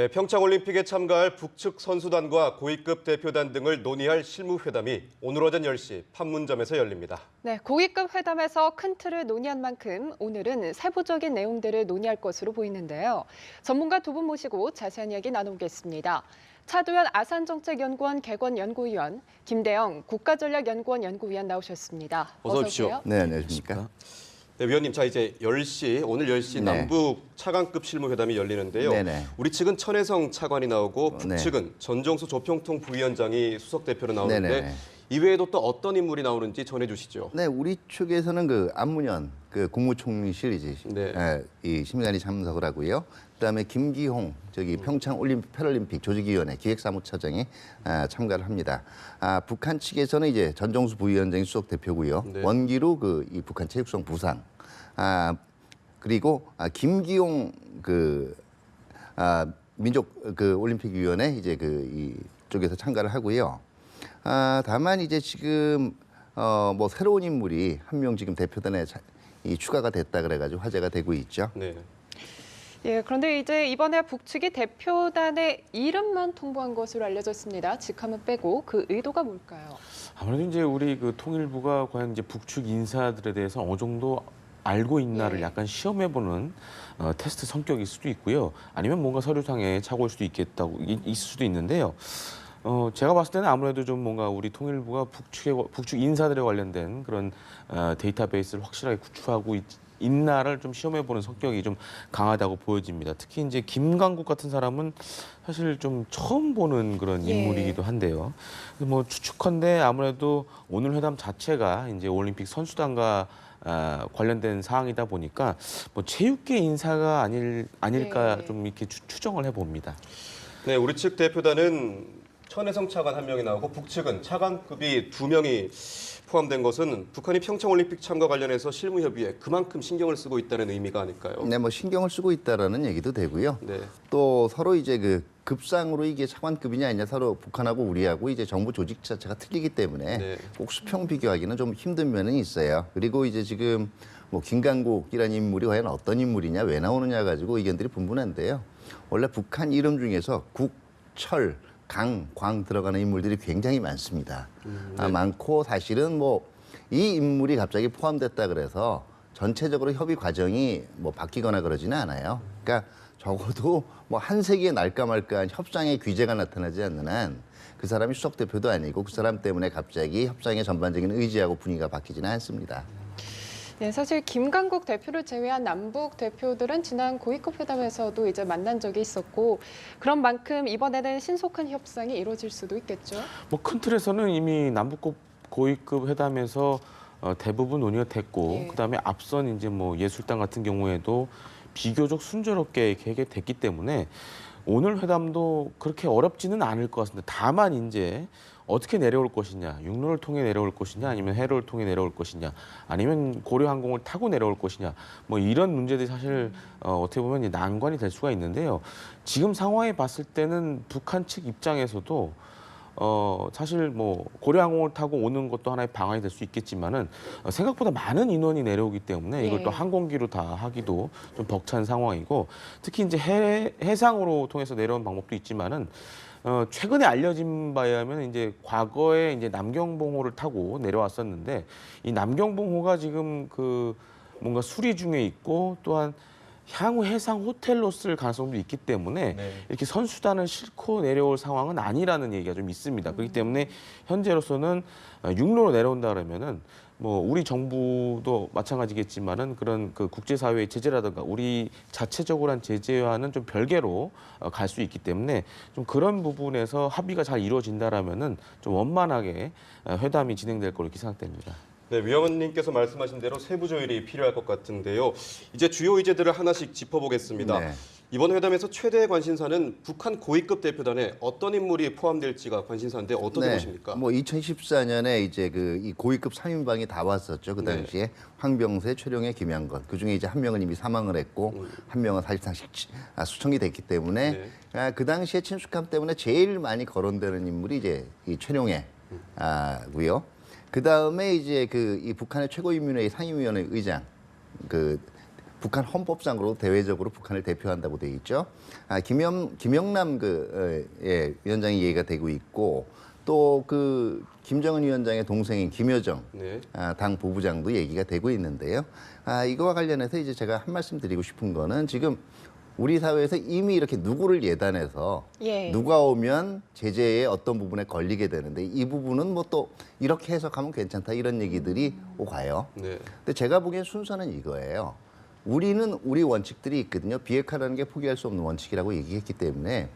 네, 평창올림픽에 참가할 북측 선수단과 고위급 대표단 등을 논의할 실무회담이 오늘 오전 10시 판문점에서 열립니다. 네, 고위급 회담에서 큰 틀을 논의한 만큼 오늘은 세부적인 내용들을 논의할 것으로 보이는데요. 전문가 두 분 모시고 자세한 이야기 나누겠습니다. 차도현 아산정책연구원 개건연구위원, 김대영 국가전략연구원 연구위원 나오셨습니다. 어서 오십시오. 네, 안녕하십니까. 네, 위원님, 자 이제 10시, 오늘 10시 네. 남북 차관급 실무회담이 열리는데요. 네네. 우리 측은 천혜성 차관이 나오고 네. 북측은 전종수 조평통 부위원장이 수석 대표로 나오는데 네네. 이외에도 또 어떤 인물이 나오는지 전해주시죠. 네, 우리 측에서는 그 안문현 국무총리실 네. 이 심의관이 참석을 하고요. 그다음에 김기홍 평창 올림픽 패럴림픽 조직위원회 기획사무처장이 참가를 합니다. 북한 측에서는 이제 전종수 부위원장이 수석 대표고요. 네. 원기로 이 북한 체육성 부상 그리고 김기용 민족 올림픽위원회 이제 이 쪽에서 참가를 하고요. 다만 이제 지금 뭐 새로운 인물이 한 명 지금 대표단에 추가가 됐다 그래가지고 화제가 되고 있죠. 네. 예, 그런데 이제 이번에 북측이 대표단의 이름만 통보한 것으로 알려졌습니다. 직함은 빼고 그 의도가 뭘까요? 아무래도 이제 우리 통일부가 과연 이제 북측 인사들에 대해서 어느 정도 알고 있나를 약간 시험해보는 테스트 성격일 수도 있고요. 아니면 뭔가 서류상에 착오일 수도 있을 수도 있는데요. 제가 봤을 때는 아무래도 좀 뭔가 우리 통일부가 북측 인사들에 관련된 그런 데이터베이스를 확실하게 구축하고 있나를 좀 시험해보는 성격이 좀 강하다고 보여집니다. 특히 이제 김강국 같은 사람은 사실 좀 처음 보는 그런 인물이기도 한데요. 뭐 추측컨대 아무래도 오늘 회담 자체가 이제 올림픽 선수단과 관련된 사항이다 보니까 뭐 체육계 인사가 아닐까 좀 이렇게 추정을 해봅니다. 네, 우리 측 대표단은 천혜성 차관 한 명이 나오고 북측은 차관급이 2명이 포함된 것은 북한이 평창올림픽 참가 관련해서 실무협의에 그만큼 신경을 쓰고 있다는 의미가 아닐까요? 네, 뭐 신경을 쓰고 있다라는 얘기도 되고요. 네. 또 서로 이제 급상으로 이게 차관급이냐 아니냐 서로 북한하고 우리하고 이제 정부 조직 자체가 틀리기 때문에 네. 꼭 수평 비교하기는 좀 힘든 면은 있어요. 그리고 이제 지금 뭐 김강국이라는 인물이 과연 어떤 인물이냐 왜 나오느냐 가지고 의견들이 분분한데요. 원래 북한 이름 중에서 국, 철, 강, 광 들어가는 인물들이 굉장히 많습니다. 네. 많고 사실은 뭐 이 인물이 갑자기 포함됐다 그래서 전체적으로 협의 과정이 뭐 바뀌거나 그러지는 않아요. 그러니까 적어도 뭐 한 세기에 날까 말까한 협상의 귀재가 나타나지 않는 한 그 사람이 수석 대표도 아니고 그 사람 때문에 갑자기 협상의 전반적인 의지하고 분위기가 바뀌지는 않습니다. 네, 사실 김강국 대표를 제외한 남북 대표들은 지난 고위급 회담에서도 이제 만난 적이 있었고 그런 만큼 이번에는 신속한 협상이 이루어질 수도 있겠죠. 뭐 큰 틀에서는 이미 남북 고위급 회담에서 대부분 논의가 됐고 그다음에 앞선 이제 뭐 예술단 같은 경우에도 비교적 순조롭게 해결됐기 때문에 오늘 회담도 그렇게 어렵지는 않을 것 같습니다. 다만 이제 어떻게 내려올 것이냐, 육로를 통해 내려올 것이냐, 아니면 해로를 통해 내려올 것이냐, 아니면 고려항공을 타고 내려올 것이냐, 뭐 이런 문제들이 사실 어떻게 보면 난관이 될 수가 있는데요. 지금 상황에 봤을 때는 북한 측 입장에서도 사실 뭐 고려항공을 타고 오는 것도 하나의 방안이 될 수 있겠지만은 생각보다 많은 인원이 내려오기 때문에 이걸 또 항공기로 다 하기도 좀 벅찬 상황이고 특히 이제 해상으로 통해서 내려온 방법도 있지만은 최근에 알려진 바에 하면 이제 과거에 이제 남경봉호를 타고 내려왔었는데 이 남경봉호가 지금 뭔가 수리 중에 있고 또한 향후 해상 호텔로 쓸 가능성도 있기 때문에 이렇게 선수단을 싣고 내려올 상황은 아니라는 얘기가 좀 있습니다. 그렇기 때문에 현재로서는 육로로 내려온다 그러면은 뭐 우리 정부도 마찬가지겠지만은 그런 국제사회의 제재라든가 우리 자체적으로 한 제재와는 좀 별개로 갈 수 있기 때문에 좀 그런 부분에서 합의가 잘 이루어진다라면은 좀 원만하게 회담이 진행될 거로 이렇게 생각됩니다. 네, 위원님께서 말씀하신 대로 세부 조율이 필요할 것 같은데요. 이제 주요 의제들을 하나씩 짚어보겠습니다. 네. 이번 회담에서 최대의 관심사는 북한 고위급 대표단에 어떤 인물이 포함될지가 관심사인데 어떻게 보십니까? 뭐 2014년에 이제 이 고위급 3인방이 다 왔었죠. 그 당시에 황병세, 최룡해, 김양건. 그 중에 이제 한 명은 이미 사망을 했고 한 명은 사실상 수청이 됐기 때문에 그 당시에 친숙함 때문에 제일 많이 거론되는 인물이 이제 이 최룡해고요. 그 다음에 이제 이 북한의 최고인민회의 상임위원회 의장 북한 헌법상으로 대외적으로 북한을 대표한다고 돼 있죠. 김영남 위원장이 얘기가 되고 있고 또 그 김정은 위원장의 동생인 김여정 네. 당 부부장도 얘기가 되고 있는데요. 이거와 관련해서 이제 제가 한 말씀 드리고 싶은 거는 지금 우리 사회에서 이미 이렇게 누구를 예단해서 예. 누가 오면 제재의 어떤 부분에 걸리게 되는데 이 부분은 뭐 또 이렇게 해석하면 괜찮다 이런 얘기들이 오가요. 네. 근데 제가 보기엔 순서는 이거예요. 우리는 우리 원칙들이 있거든요. 비핵화라는 게 포기할 수 없는 원칙이라고 얘기했기 때문에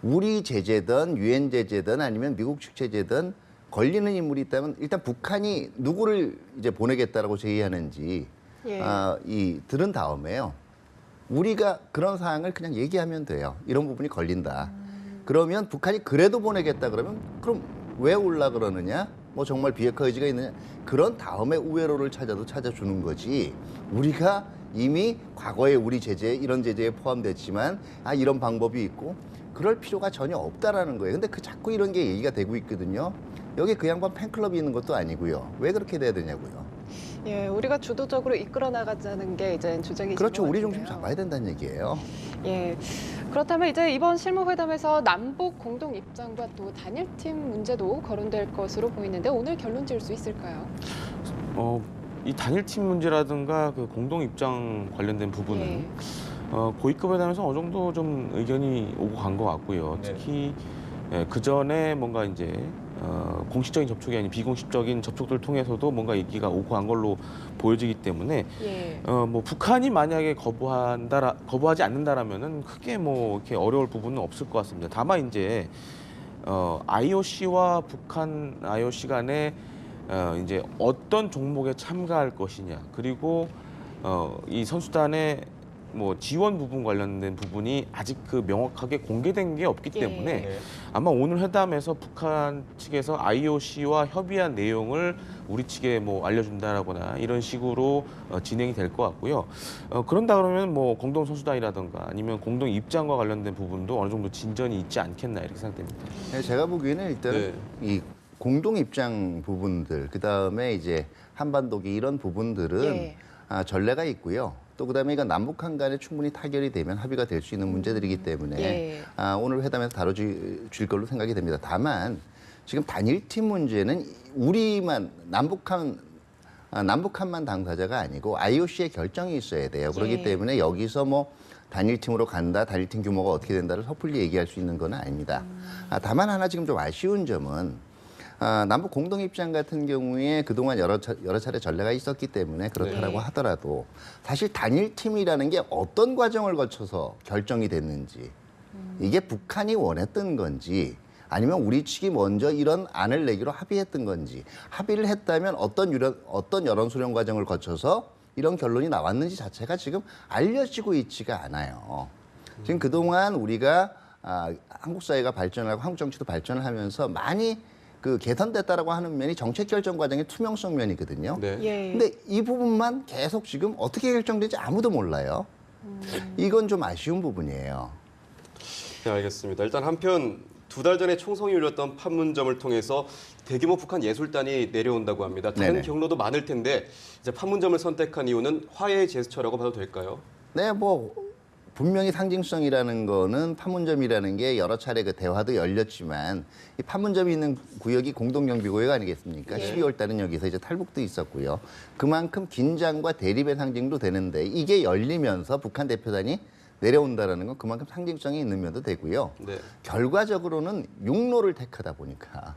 우리 제재든 유엔 제재든 아니면 미국 측 제재든 걸리는 인물이 있다면 일단 북한이 누구를 이제 보내겠다라고 제의하는지 예. 들은 다음에요. 우리가 그런 사항을 그냥 얘기하면 돼요. 이런 부분이 걸린다. 그러면 북한이 그래도 보내겠다 그러면 그럼 왜 올라 그러느냐? 뭐 정말 비핵화 의지가 있느냐? 그런 다음에 우회로를 찾아주는 거지. 우리가 이미 과거에 우리 제재 이런 제재에 포함됐지만 이런 방법이 있고 그럴 필요가 전혀 없다라는 거예요. 근데 자꾸 이런 게 얘기가 되고 있거든요. 여기 그 양반 팬클럽이 있는 것도 아니고요. 왜 그렇게 돼야 되냐고요. 예, 우리가 주도적으로 이끌어 나가자는 게 이제 주장이신 그렇죠. 것 우리 같은데요. 중심 잡아야 된다는 얘기예요. 예. 그렇다면 이제 이번 실무회담에서 남북 공동 입장과 또 단일팀 문제도 거론될 것으로 보이는데 오늘 결론 지을 수 있을까요? 이 단일팀 문제라든가 그 공동 입장 관련된 부분은 예. 고위급 회담에서 어느 정도 좀 의견이 오고 간 것 같고요. 네. 특히 그 전에 뭔가 이제 공식적인 접촉이 아닌 비공식적인 접촉들을 통해서도 뭔가 얘기가 오고 간 걸로 보여지기 때문에 예. 뭐 북한이 만약에 거부하지 않는다라면은 크게 뭐 이렇게 어려울 부분은 없을 것 같습니다. 다만 이제 IOC와 북한 IOC 간에 이제 어떤 종목에 참가할 것이냐 그리고 이 선수단의 뭐 지원 부분 관련된 부분이 아직 그 명확하게 공개된 게 없기 예. 때문에 네. 아마 오늘 회담에서 북한 측에서 IOC와 협의한 내용을 우리 측에 뭐 알려준다라거나 이런 식으로 진행이 될 것 같고요. 그런다 그러면 뭐 공동 선수단이라든가 아니면 공동 입장과 관련된 부분도 어느 정도 진전이 있지 않겠나 이렇게 생각됩니다. 제가 보기에는 일단 네. 이 공동 입장 부분들 그다음에 이제 한반도기 이런 부분들은 예. 전례가 있고요. 또 그다음에 이건 남북한 간에 충분히 타결이 되면 합의가 될 수 있는 문제들이기 때문에 예. 오늘 회담에서 다뤄질 걸로 생각이 됩니다. 다만 지금 단일팀 문제는 우리만 남북한만 당사자가 아니고 IOC의 결정이 있어야 돼요. 그렇기 예. 때문에 여기서 뭐 단일팀으로 간다, 단일팀 규모가 어떻게 된다를 섣불리 얘기할 수 있는 건 아닙니다. 다만 하나 지금 좀 아쉬운 점은 남북 공동 입장 같은 경우에 그동안 여러 차례 전례가 있었기 때문에 그렇다라고 네. 하더라도 사실 단일팀이라는 게 어떤 과정을 거쳐서 결정이 됐는지 이게 북한이 원했던 건지 아니면 우리 측이 먼저 이런 안을 내기로 합의했던 건지 합의를 했다면 어떤 여론 수렴 과정을 거쳐서 이런 결론이 나왔는지 자체가 지금 알려지고 있지가 않아요. 지금 그동안 우리가 한국 사회가 발전하고 한국 정치도 발전을 하면서 많이 그 개선됐다라고 하는 면이 정책 결정 과정의 투명성 면이거든요. 네. 예. 근데 이 부분만 계속 지금 어떻게 결정될지 아무도 몰라요. 이건 좀 아쉬운 부분이에요. 네, 알겠습니다. 일단 한편 2달 전에 총성이 열렸던 판문점을 통해서 대규모 북한 예술단이 내려온다고 합니다. 다른 네네. 경로도 많을 텐데 이제 판문점을 선택한 이유는 화해의 제스처라고 봐도 될까요? 네, 뭐 분명히 상징성이라는 거는 판문점이라는 게 여러 차례 그 대화도 열렸지만 이 판문점이 있는 구역이 공동경비구역 아니겠습니까? 네. 12월 달은 여기서 이제 탈북도 있었고요. 그만큼 긴장과 대립의 상징도 되는데 이게 열리면서 북한 대표단이 내려온다라는 건 그만큼 상징성이 있는 면도 되고요. 네. 결과적으로는 육로를 택하다 보니까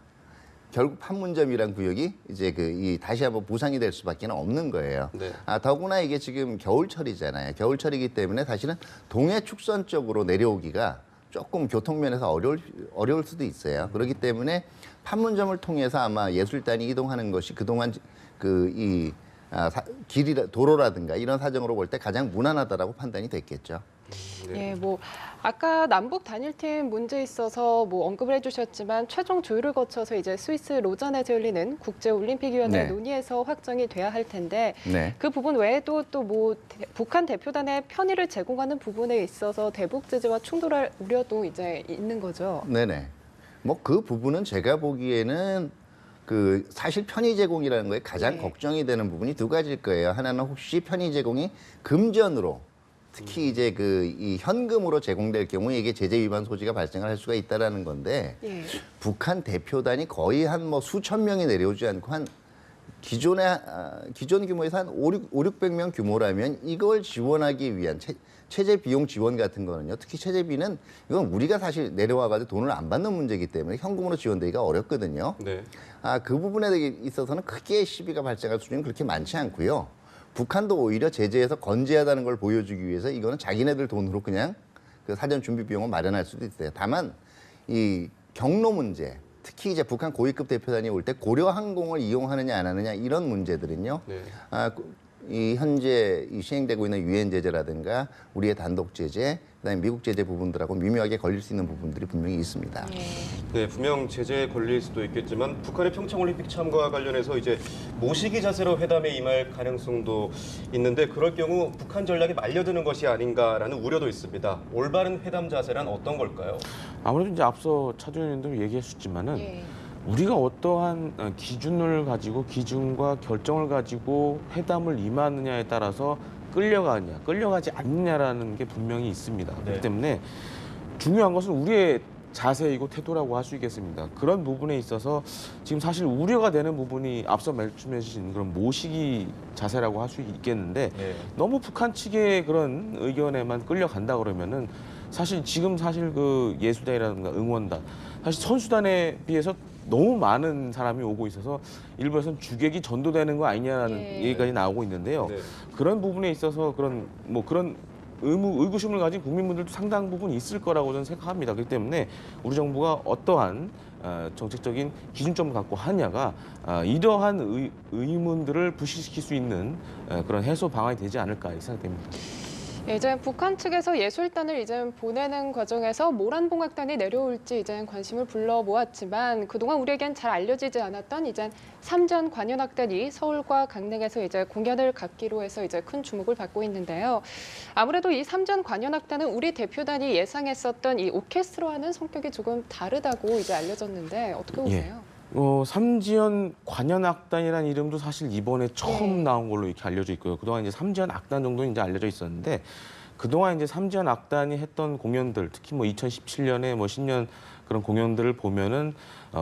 결국 판문점이란 구역이 이제 다시 한번 부상이 될 수밖에 없는 거예요. 네. 더구나 이게 지금 겨울철이잖아요. 겨울철이기 때문에 사실은 동해 축선 쪽으로 내려오기가 조금 교통면에서 어려울 수도 있어요. 그렇기 때문에 판문점을 통해서 아마 예술단이 이동하는 것이 그동안 도로라든가 이런 사정으로 볼 때 가장 무난하다라고 판단이 됐겠죠. 네. 예, 뭐 아까 남북 단일팀 문제에 있어서 뭐 언급을 해주셨지만 최종 조율을 거쳐서 이제 스위스 로잔에서 열리는 국제올림픽위원회 네. 논의에서 확정이 돼야 할 텐데 네. 그 부분 외에도 또 뭐 북한 대표단의 편의를 제공하는 부분에 있어서 대북 제재와 충돌할 우려도 이제 있는 거죠. 네네. 뭐 그 부분은 제가 보기에는 그 사실 편의 제공이라는 거에 가장 네. 걱정이 되는 부분이 두 가지일 거예요. 하나는 혹시 편의 제공이 금전으로 특히 이제 그 이 현금으로 제공될 경우에 이게 제재 위반 소지가 발생할 수가 있다라는 건데 예. 북한 대표단이 거의 한 뭐 수천 명이 내려오지 않고 한 기존 규모에서 한 600명 규모라면 이걸 지원하기 위한 체제 비용 지원 같은 거는요. 특히 체제비는 이건 우리가 사실 내려와가지고 돈을 안 받는 문제이기 때문에 현금으로 지원되기가 어렵거든요. 네. 그 부분에 있어서는 크게 시비가 발생할 수준은 그렇게 많지 않고요. 북한도 오히려 제재에서 건재하다는 걸 보여주기 위해서 이거는 자기네들 돈으로 그냥 그 사전 준비 비용을 마련할 수도 있어요. 다만 이 경로 문제, 특히 이제 북한 고위급 대표단이 올 때 고려 항공을 이용하느냐 안 하느냐 이런 문제들은요. 네. 이 현재 이 시행되고 있는 유엔 제재라든가 우리의 단독 제재, 그다음에 미국 제재 부분들하고 미묘하게 걸릴 수 있는 부분들이 분명히 있습니다. 네, 분명 제재에 걸릴 수도 있겠지만 북한의 평창올림픽 참가와 관련해서 이제 모시기 자세로 회담에 임할 가능성도 있는데 그럴 경우 북한 전략이 말려드는 것이 아닌가라는 우려도 있습니다. 올바른 회담 자세란 어떤 걸까요? 아무래도 이제 앞서 차주 의원님도 얘기하셨지만은 예. 우리가 어떠한 기준을 가지고 기준과 결정을 가지고 회담을 임하느냐에 따라서 끌려가느냐, 끌려가지 않느냐라는 게 분명히 있습니다. 네. 그렇기 때문에 중요한 것은 우리의 자세이고 태도라고 할 수 있겠습니다. 그런 부분에 있어서 지금 사실 우려가 되는 부분이 앞서 말씀해 주신 그런 모시기 자세라고 할 수 있겠는데 네. 너무 북한 측의 그런 의견에만 끌려간다 그러면은 사실 지금 사실 그 예술단이라든가 응원단 사실 선수단에 비해서 너무 많은 사람이 오고 있어서 일부에서는 주객이 전도되는 거 아니냐라는 예. 얘기까지 나오고 있는데요. 네. 그런 부분에 있어서 그런 의구심을 가진 국민분들도 상당 부분 있을 거라고 저는 생각합니다. 그렇기 때문에 우리 정부가 어떠한 정책적인 기준점을 갖고 하냐가 이러한 의문들을 부식시킬 수 있는 그런 해소 방안이 되지 않을까 생각됩니다. 이제 북한 측에서 예술단을 이제 보내는 과정에서 모란봉악단이 내려올지 이제 관심을 불러 모았지만 그동안 우리에겐 잘 알려지지 않았던 이제 삼전 관현악단이 서울과 강릉에서 이제 공연을 갖기로 해서 이제 큰 주목을 받고 있는데요. 아무래도 이 삼전 관현악단은 우리 대표단이 예상했었던 이 오케스트라와는 성격이 조금 다르다고 이제 알려졌는데 어떻게 보세요? 삼지연 관현악단이라는 이름도 사실 이번에 처음 네. 나온 걸로 이렇게 알려져 있고요. 그동안 이제 삼지연 악단 정도는 이제 알려져 있었는데 그동안 이제 삼지연 악단이 했던 공연들, 특히 뭐 2017년에 뭐 10년 그런 공연들을 보면은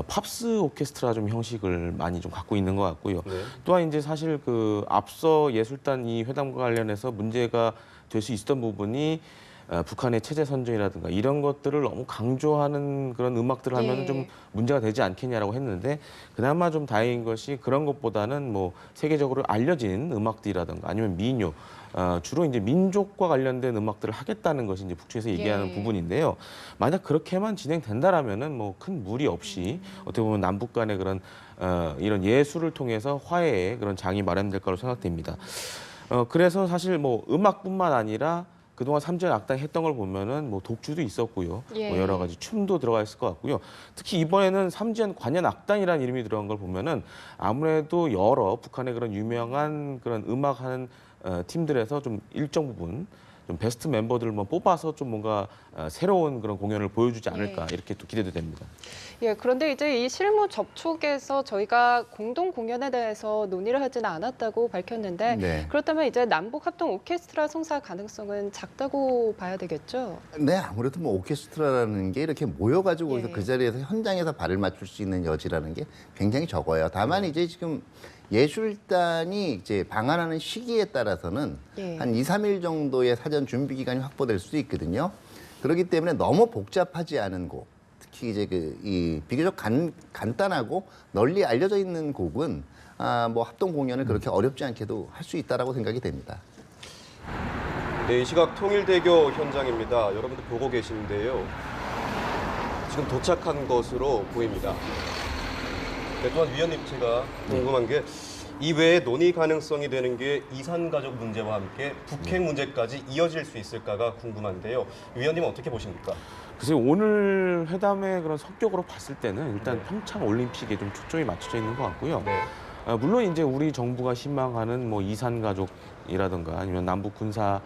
팝스 오케스트라 좀 형식을 많이 좀 갖고 있는 것 같고요. 네. 또한 이제 사실 그 앞서 예술단 이 회담과 관련해서 문제가 될 수 있었던 부분이 북한의 체제 선전이라든가 이런 것들을 너무 강조하는 그런 음악들을 하면 예. 좀 문제가 되지 않겠냐라고 했는데 그나마 좀 다행인 것이 그런 것보다는 뭐 세계적으로 알려진 음악들이라든가 아니면 민요 주로 이제 민족과 관련된 음악들을 하겠다는 것이 이제 북측에서 얘기하는 예. 부분인데요. 만약 그렇게만 진행된다라면은 뭐 큰 무리 없이 어떻게 보면 남북 간의 그런 이런 예술을 통해서 화해의 그런 장이 마련될 거로 생각됩니다. 그래서 사실 뭐 음악뿐만 아니라 그동안 삼전 악단 했던 걸 보면은 뭐 독주도 있었고요. 예. 뭐 여러 가지 춤도 들어가 있을 것 같고요. 특히 이번에는 삼전 관현 악단이라는 이름이 들어간 걸 보면은 아무래도 여러 북한의 그런 유명한 그런 음악하는 팀들에서 좀 일정 부분 좀 베스트 멤버들을 뭐 뽑아서 좀 뭔가 새로운 그런 공연을 보여주지 않을까 예. 이렇게 또 기대도 됩니다. 예, 그런데 이제 이 실무 접촉에서 저희가 공동 공연에 대해서 논의를 하지는 않았다고 밝혔는데 네. 그렇다면 이제 남북 합동 오케스트라 성사 가능성은 작다고 봐야 되겠죠? 네, 아무래도 뭐 오케스트라라는 게 이렇게 모여가지고 예. 그 자리에서 현장에서 발을 맞출 수 있는 여지라는 게 굉장히 적어요. 다만 이제 지금 예술단이 이제 방한하는 시기에 따라서는 예. 한 2, 3일 정도의 사전 준비 기간이 확보될 수도 있거든요. 그렇기 때문에 너무 복잡하지 않은 곡, 특히 이제 이 비교적 간단하고 널리 알려져 있는 곡은 뭐 합동 공연을 그렇게 어렵지 않게도 할 수 있다라고 생각이 됩니다. 네, 이 시각 통일대교 현장입니다. 여러분들 보고 계시는데요. 지금 도착한 것으로 보입니다. 네, 또한 위원님 제가 궁금한 게 이외에 논의 가능성이 되는 게 이산 가족 문제와 함께 북핵 문제까지 이어질 수 있을까가 궁금한데요. 위원님은 어떻게 보십니까? 글쎄 오늘 회담의 그런 성격으로 봤을 때는 일단 네. 평창 올림픽에 좀 초점이 맞춰져 있는 것 같고요. 네. 물론 이제 우리 정부가 희망하는 뭐 이산 가족이라든가 아니면 남북 군사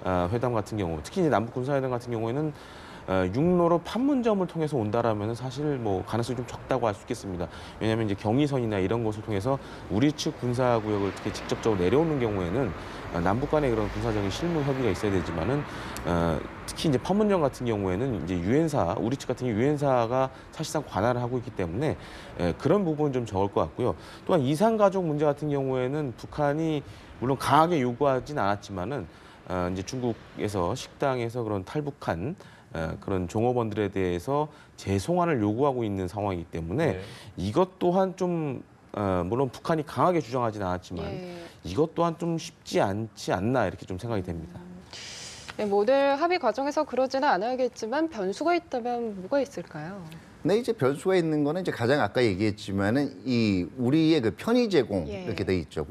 회담 같은 경우, 특히 이제 남북 군사 회담 같은 경우에는 육로로 판문점을 통해서 온다라면 사실 뭐 가능성이 좀 적다고 할 수 있겠습니다. 왜냐하면 이제 경의선이나 이런 곳을 통해서 우리 측 군사구역을 특히 직접적으로 내려오는 경우에는 남북 간의 그런 군사적인 실무 협의가 있어야 되지만은 특히 이제 판문점 같은 경우에는 이제 유엔사 우리 측 같은 경우 유엔사가 사실상 관할을 하고 있기 때문에 그런 부분은 좀 적을 것 같고요. 또한 이산 가족 문제 같은 경우에는 북한이 물론 강하게 요구하진 않았지만은 이제 중국에서 식당에서 그런 탈북한 그런 종업원들에 대해서 재송환을 요구하고 있는 상황이기 때문에 네. 이것 또한 좀 물론 북한이 강하게 주장하진 않았지만 예. 이것 또한 좀 쉽지 않지 않나 이렇게 좀 생각이 됩니다. 네, 모든 합의 과정에서 그러지는 않아야겠지만 변수가 있다면 뭐가 있을까요? 근데 이제 변수가 있는 거는 이제 가장 아까 얘기했지만은 이 우리의 그 편의 제공 예. 이렇게 돼 있죠.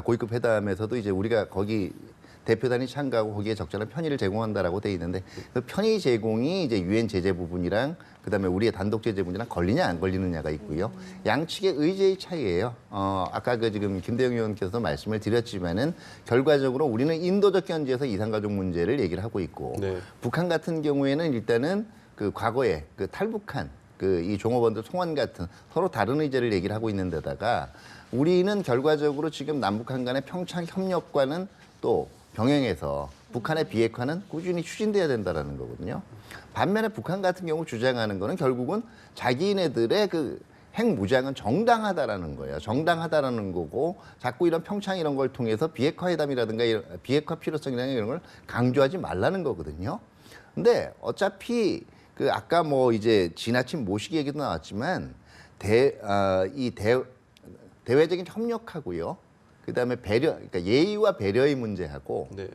고위급 회담에서도 이제 우리가 거기 대표단이 참가하고 거기에 적절한 편의를 제공한다라고 돼 있는데 그 편의 제공이 이제 유엔 제재 부분이랑 그다음에 우리의 단독 제재 부분이랑 걸리냐 안 걸리느냐가 있고요. 양측의 의제의 차이예요. 아까 그 지금 김대영 의원께서도 말씀을 드렸지만은 결과적으로 우리는 인도적 견지에서 이산가족 문제를 얘기를 하고 있고 네. 북한 같은 경우에는 일단은 그 과거에 그 탈북한 그 이 종업원들 송환 같은 서로 다른 의제를 얘기를 하고 있는 데다가 우리는 결과적으로 지금 남북한 간의 평창 협력과는 또 병행해서 북한의 비핵화는 꾸준히 추진돼야 된다라는 거거든요. 반면에 북한 같은 경우 주장하는 거는 결국은 자기네들의 그 핵무장은 정당하다라는 거예요. 정당하다라는 거고 자꾸 이런 평창 이런 걸 통해서 비핵화 회담이라든가 비핵화 필요성이라는 이런 걸 강조하지 말라는 거거든요. 근데 어차피 그 아까 뭐 이제 지나친 모시기 얘기도 나왔지만 대외적인 협력하고요. 그다음에 배려, 그러니까 예의와 배려의 문제하고 네.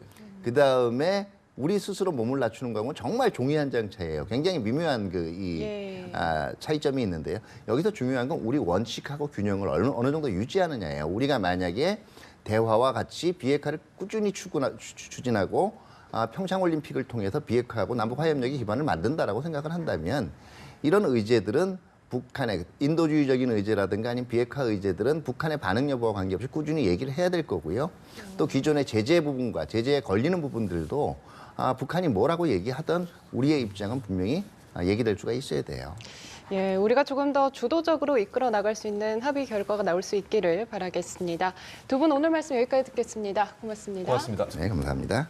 그다음에 우리 스스로 몸을 낮추는 거하고는 정말 종이 한 장 차이예요. 굉장히 미묘한 예. 차이점이 있는데요. 여기서 중요한 건 우리 원칙하고 균형을 어느 정도 유지하느냐예요. 우리가 만약에 대화와 같이 비핵화를 꾸준히 추진하고 평창올림픽을 통해서 비핵화하고 남북화협력의 기반을 만든다라고 생각을 한다면 이런 의제들은 북한의 인도주의적인 의제라든가 아니면 비핵화 의제들은 북한의 반응 여부와 관계없이 꾸준히 얘기를 해야 될 거고요. 또 기존의 제재 부분과 제재에 걸리는 부분들도 북한이 뭐라고 얘기하던 우리의 입장은 분명히 얘기될 수가 있어야 돼요. 예, 우리가 조금 더 주도적으로 이끌어 나갈 수 있는 합의 결과가 나올 수 있기를 바라겠습니다. 두 분 오늘 말씀 여기까지 듣겠습니다. 고맙습니다. 고맙습니다. 네, 감사합니다.